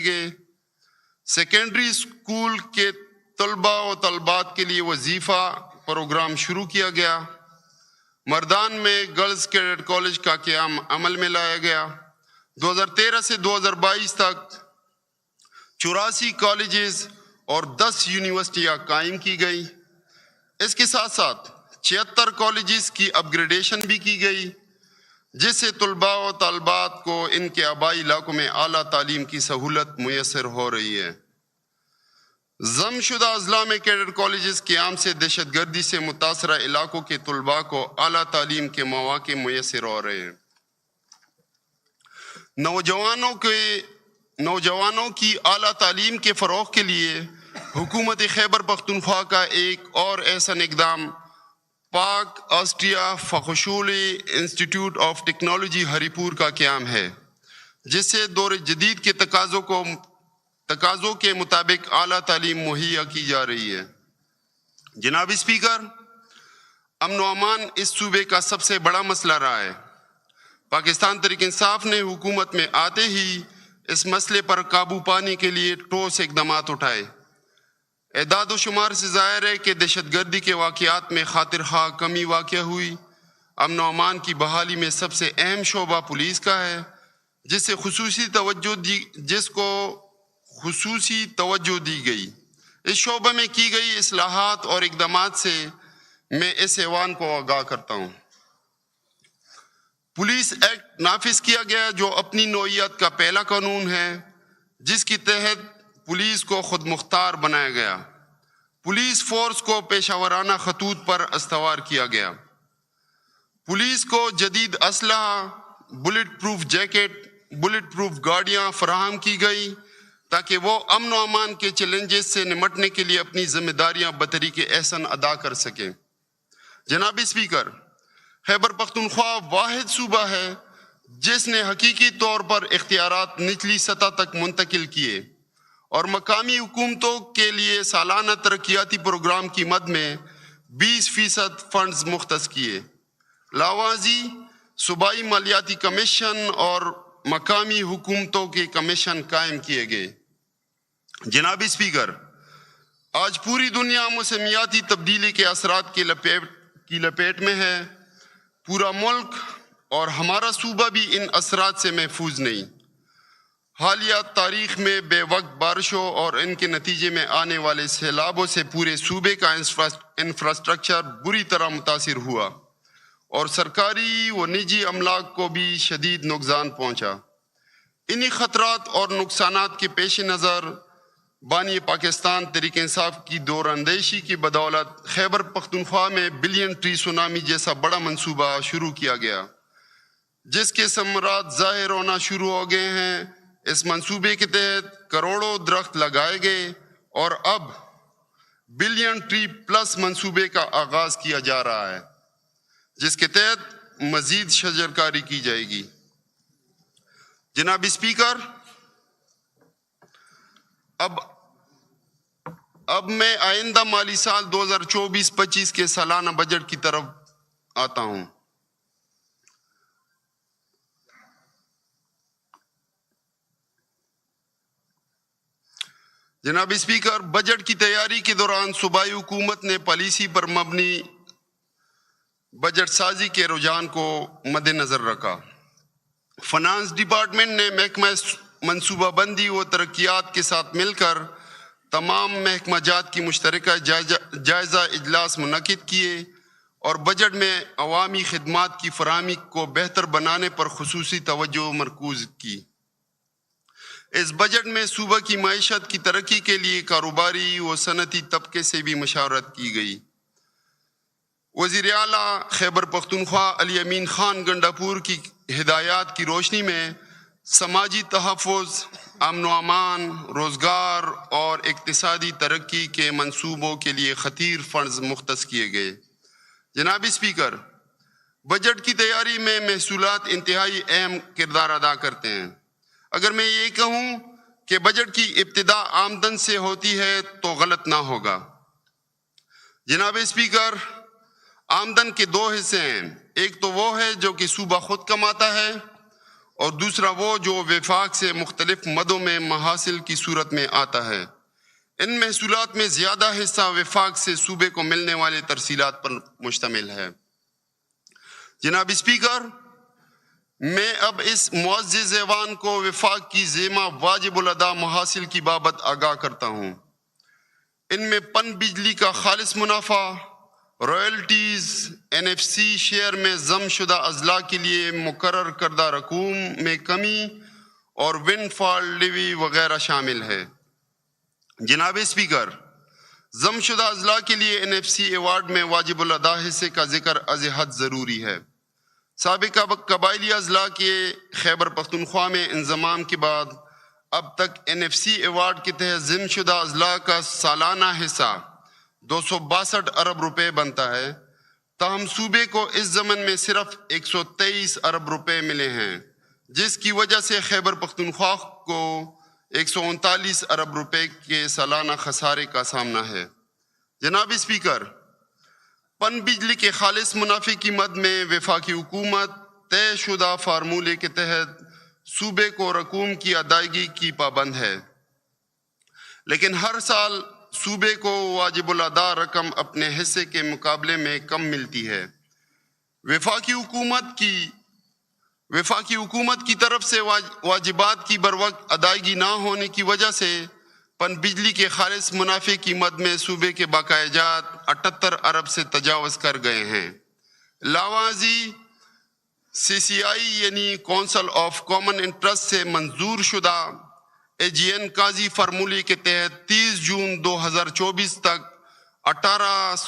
گئے۔ Secondary school کے طلباء و طالبات کے لیے وظیفہ پروگرام شروع کیا گیا۔ مردان میں گرلز کیڈٹ کالج کا قیام عمل میں لایا گیا۔ 2013 سے 2022 تک 84 کالجز اور 10 یونیورسٹیاں قائم کی گئی۔ اس کے ساتھ ساتھ 76 کالجز کی اپ گریڈیشن بھی کی گئی، جس سے طلباء و طالبات کو ان کے آبائی علاقوں میں اعلیٰ تعلیم کی سہولت میسر ہو رہی ہے۔ ضم شدہ اضلاع میں کیڈٹ کالجز قیام سے دہشت گردی سے متاثرہ علاقوں کے طلباء کو اعلیٰ تعلیم کے مواقع میسر ہو رہے ہیں۔ نوجوانوں کی اعلیٰ تعلیم کے فروغ کے لیے حکومت خیبر پختونخوا کا ایک اور احسن اقدام پاک آسٹریا فخشولی انسٹیٹیوٹ آف ٹیکنالوجی ہری پور کا قیام ہے، جس سے دور جدید کے تقاضوں کے مطابق اعلیٰ تعلیم مہیا کی جا رہی ہے۔ جناب اسپیکر، امن و امان اس صوبے کا سب سے بڑا مسئلہ رہا ہے۔ پاکستان تحریک انصاف نے حکومت میں آتے ہی اس مسئلے پر قابو پانے کے لیے ٹھوس اقدامات اٹھائے۔ اعداد و شمار سے ظاہر ہے کہ دہشت گردی کے واقعات میں خاطر خواہ کمی واقع ہوئی۔ امن و امان کی بحالی میں سب سے اہم شعبہ پولیس کا ہے، جس کو خصوصی توجہ دی گئی۔ اس شعبے میں کی گئی اصلاحات اور اقدامات سے میں اس ایوان کو آگاہ کرتا ہوں۔ پولیس ایکٹ نافذ کیا گیا، جو اپنی نوعیت کا پہلا قانون ہے جس کے تحت پولیس کو خود مختار بنایا گیا۔ پولیس فورس کو پیشہ ورانہ خطوط پر استوار کیا گیا۔ پولیس کو جدید اسلحہ، bullet proof jacket, bullet proof گاڑیاں فراہم کی گئی تاکہ وہ امن و امان کے چیلنجز سے نمٹنے کے لیے اپنی ذمہ داریاں بطریق احسن ادا کر سکیں۔ جناب اسپیکر، خیبر پختونخوا واحد صوبہ ہے جس نے حقیقی طور پر اختیارات نچلی سطح تک منتقل کیے اور مقامی حکومتوں کے لیے سالانہ ترقیاتی پروگرام کی مد میں 20% فنڈز مختص کیے۔ لاوازی صوبائی مالیاتی کمیشن اور مقامی حکومتوں کے کمیشن قائم کیے گئے۔ جناب اسپیکر، آج پوری دنیا موسمیاتی تبدیلی کے اثرات کی لپیٹ میں ہے۔ پورا ملک اور ہمارا صوبہ بھی ان اثرات سے محفوظ نہیں۔ حالیہ تاریخ میں بے وقت بارشوں اور ان کے نتیجے میں آنے والے سیلابوں سے پورے صوبے کا انفراسٹرکچر بری طرح متاثر ہوا اور سرکاری و نجی املاک کو بھی شدید نقصان پہنچا۔ انہی خطرات اور نقصانات کے پیش نظر بانی پاکستان تحریک انصاف کی دور اندیشی کی بدولت خیبر پختونخوا میں بلین ٹری سونامی جیسا بڑا منصوبہ شروع کیا گیا، جس کے ثمرات ظاہر ہونا شروع ہو گئے ہیں۔ اس منصوبے کے تحت کروڑوں درخت لگائے گئے اور اب بلین ٹری پلس منصوبے کا آغاز کیا جا رہا ہے، جس کے تحت مزید شجرکاری کی جائے گی۔ جناب اسپیکر، اب میں آئندہ مالی سال 2024-25 کے سالانہ بجٹ کی طرف آتا ہوں۔ جناب اسپیکر، بجٹ کی تیاری کے دوران صوبائی حکومت نے پالیسی پر مبنی بجٹ سازی کے رجحان کو مد نظر رکھا۔ فنانس ڈپارٹمنٹ نے محکمہ منصوبہ بندی و ترقیات کے ساتھ مل کر تمام محکمہ جات کی مشترکہ جائزہ اجلاس منعقد کیے اور بجٹ میں عوامی خدمات کی فراہمی کو بہتر بنانے پر خصوصی توجہ مرکوز کی۔ اس بجٹ میں صوبہ کی معیشت کی ترقی کے لیے کاروباری و صنعتی طبقے سے بھی مشاورت کی گئی۔ وزیر اعلیٰ خیبر پختونخوا علی امین خان گنڈاپور کی ہدایات کی روشنی میں سماجی تحفظ، امن و امان، روزگار اور اقتصادی ترقی کے منصوبوں کے لیے خطیر فنڈز مختص کیے گئے۔ جناب اسپیکر، بجٹ کی تیاری میں محصولات انتہائی اہم کردار ادا کرتے ہیں۔ اگر میں یہ کہوں کہ بجٹ کی ابتدا آمدن سے ہوتی ہے تو غلط نہ ہوگا۔ جناب اسپیکر، آمدن کے دو حصے ہیں، ایک تو وہ ہے جو کہ صوبہ خود کماتا ہے اور دوسرا وہ جو وفاق سے مختلف مدوں میں محاصل کی صورت میں آتا ہے۔ ان محصولات میں زیادہ حصہ وفاق سے صوبے کو ملنے والے ترسیلات پر مشتمل ہے۔ جناب اسپیکر، میں اب اس معزز ایوان کو وفاق کی ذمہ واجب الادا محاصل کی بابت آگاہ کرتا ہوں۔ ان میں پن بجلی کا خالص منافع، رائلٹیز، NFC شیئر میں ضم شدہ اضلاع کے لیے مقرر کردہ رقوم میں کمی اور ونڈ فال لیوی وغیرہ شامل ہے۔ جناب اسپیکر، ضم شدہ اضلاع کے لیے NFC ایوارڈ میں واجب الادا حصے کا ذکر از حد ضروری ہے۔ سابقہ قبائلی اضلاع کے خیبر پختونخوا میں انضمام کے بعد اب تک NFC ایوارڈ کے تحت ضم شدہ اضلاع کا سالانہ حصہ 262 ارب روپے بنتا ہے، تاہم صوبے کو اس ضمن میں صرف 123 ارب روپے ملے ہیں، جس کی وجہ سے خیبر پختونخوا کو 139 ارب روپے کے سالانہ خسارے کا سامنا ہے۔ جناب اسپیکر، پن بجلی کے خالص منافع کی مد میں وفاقی حکومت طے شدہ فارمولے کے تحت صوبے کو رقوم کی ادائیگی کی پابند ہے، لیکن ہر سال صوبے کو واجب الادا رقم اپنے حصے کے مقابلے میں کم ملتی ہے۔ وفاقی حکومت کی طرف سے واجبات کی بروقت ادائیگی نہ ہونے کی وجہ سے پن بجلی کے خالص منافع کی مد میں صوبے کے بقایا جات 78 ارب سے تجاوز کر گئے ہیں۔ علاوہ ازیں CCI یعنی کونسل آف کامن انٹرسٹ سے منظور شدہ AGN قاضی فارمولے کے تحت 30 جون 2024 تک 1800